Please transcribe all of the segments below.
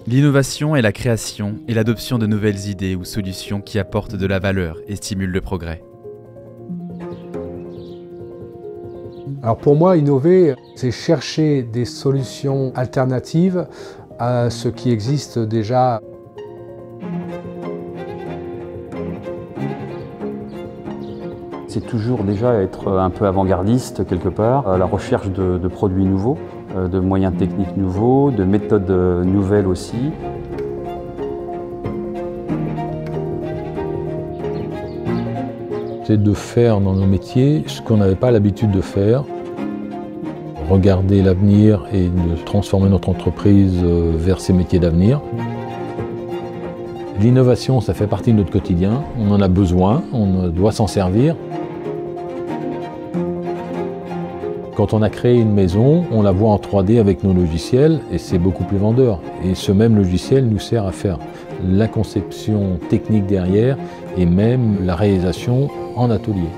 L'innovation est la création et l'adoption de nouvelles idées ou solutions qui apportent de la valeur et stimulent le progrès. Alors pour moi, innover, c'est chercher des solutions alternatives à ce qui existe déjà. C'est toujours déjà être un peu avant-gardiste quelque part, à la recherche de produits nouveaux, de moyens techniques nouveaux, de méthodes nouvelles aussi. C'est de faire dans nos métiers ce qu'on n'avait pas l'habitude de faire. Regarder l'avenir et de transformer notre entreprise vers ces métiers d'avenir. L'innovation, ça fait partie de notre quotidien, on en a besoin, on doit s'en servir. Quand on a créé une maison, on la voit en 3D avec nos logiciels et c'est beaucoup plus vendeur. Et ce même logiciel nous sert à faire la conception technique derrière et même la réalisation en atelier.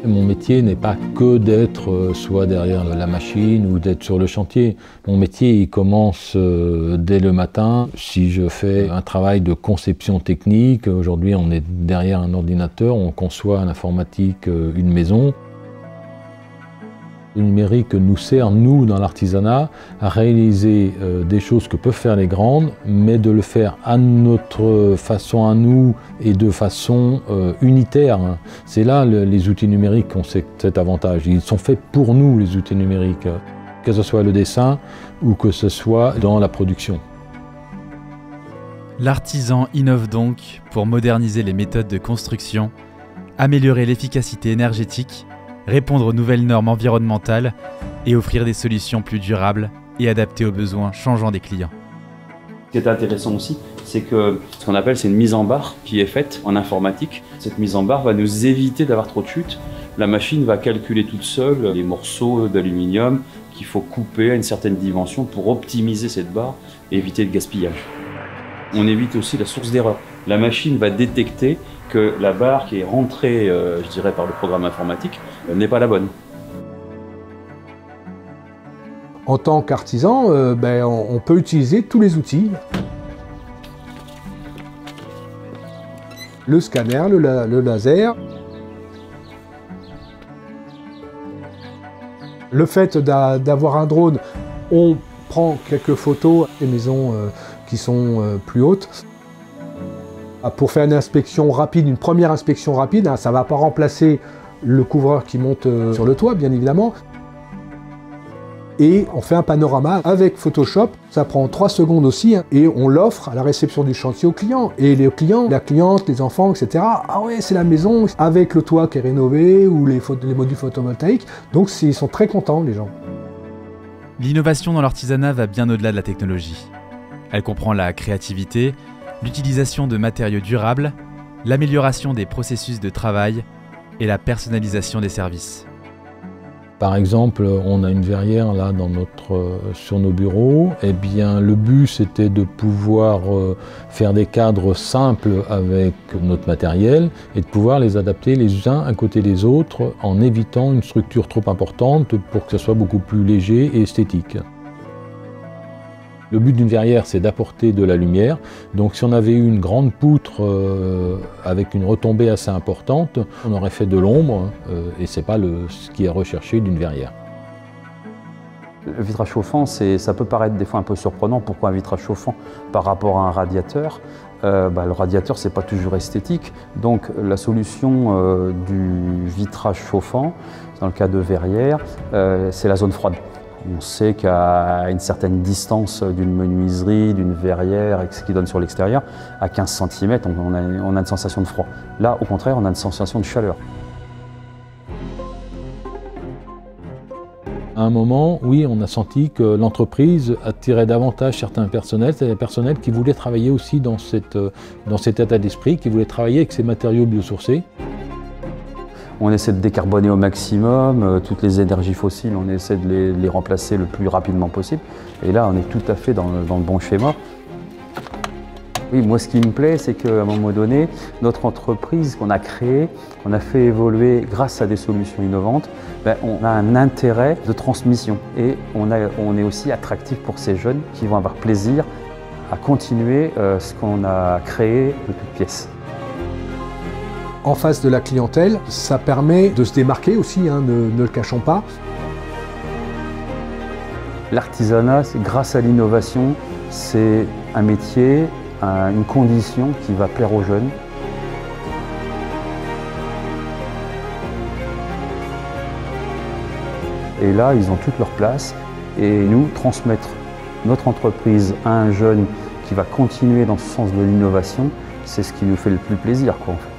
Mon métier n'est pas que d'être soit derrière la machine ou d'être sur le chantier. Mon métier, il commence dès le matin. Si je fais un travail de conception technique, aujourd'hui on est derrière un ordinateur, on conçoit en informatique une maison. Le numérique nous sert, nous, dans l'artisanat, à réaliser des choses que peuvent faire les grandes, mais de le faire à notre façon, à nous, et de façon unitaire. C'est là les outils numériques qui ont cet avantage. Ils sont faits pour nous, les outils numériques, que ce soit le dessin ou que ce soit dans la production. L'artisan innove donc pour moderniser les méthodes de construction, améliorer l'efficacité énergétique, répondre aux nouvelles normes environnementales et offrir des solutions plus durables et adaptées aux besoins changeants des clients. Ce qui est intéressant aussi, c'est que ce qu'on appelle, c'est une mise en barre qui est faite en informatique. Cette mise en barre va nous éviter d'avoir trop de chutes. La machine va calculer toute seule les morceaux d'aluminium qu'il faut couper à une certaine dimension pour optimiser cette barre et éviter le gaspillage. On évite aussi la source d'erreur. La machine va détecter que la barre qui est rentrée, je dirais, par le programme informatique n'est pas la bonne. En tant qu'artisan, on peut utiliser tous les outils. Le scanner, le laser. Le fait d'avoir un drone, on prend quelques photos des maisons qui sont plus hautes. Pour faire une inspection rapide, une première inspection rapide, ça ne va pas remplacer le couvreur qui monte sur le toit, bien évidemment. Et on fait un panorama avec Photoshop, ça prend 3 secondes aussi, et on l'offre à la réception du chantier au client. Et les clients, la cliente, les enfants, etc. Ah ouais, c'est la maison avec le toit qui est rénové ou les modules photovoltaïques. Donc ils sont très contents, les gens. L'innovation dans l'artisanat va bien au-delà de la technologie. Elle comprend la créativité, l'utilisation de matériaux durables, l'amélioration des processus de travail et la personnalisation des services. Par exemple, on a une verrière là sur nos bureaux. Eh bien, le but c'était de pouvoir faire des cadres simples avec notre matériel et de pouvoir les adapter les uns à côté des autres en évitant une structure trop importante pour que ce soit beaucoup plus léger et esthétique. Le but d'une verrière, c'est d'apporter de la lumière. Donc si on avait eu une grande poutre avec une retombée assez importante, on aurait fait de l'ombre et ce n'est pas ce qui est recherché d'une verrière. Le vitrage chauffant, ça peut paraître des fois un peu surprenant. Pourquoi un vitrage chauffant par rapport à un radiateur? Le radiateur, c'est pas toujours esthétique. Donc la solution du vitrage chauffant, dans le cas de verrière, c'est la zone froide. On sait qu'à une certaine distance d'une menuiserie, d'une verrière, ce qui donne sur l'extérieur, à 15 cm, on a une sensation de froid. Là, au contraire, on a une sensation de chaleur. À un moment, oui, on a senti que l'entreprise attirait davantage certains personnels, c'est des personnels qui voulaient travailler aussi dans cet état d'esprit, qui voulaient travailler avec ces matériaux biosourcés. On essaie de décarboner au maximum, toutes les énergies fossiles, on essaie de les remplacer le plus rapidement possible. Et là, on est tout à fait dans le bon schéma. Oui, moi, ce qui me plaît, c'est qu'à un moment donné, notre entreprise qu'on a créée, on a fait évoluer grâce à des solutions innovantes, on a un intérêt de transmission et on est aussi attractif pour ces jeunes qui vont avoir plaisir à continuer ce qu'on a créé de toutes pièces. En face de la clientèle, ça permet de se démarquer aussi, ne le cachons pas. L'artisanat, grâce à l'innovation, c'est un métier, une condition qui va plaire aux jeunes. Et là, ils ont toute leur place. Et nous, transmettre notre entreprise à un jeune qui va continuer dans ce sens de l'innovation, c'est ce qui nous fait le plus plaisir, quoi, en fait.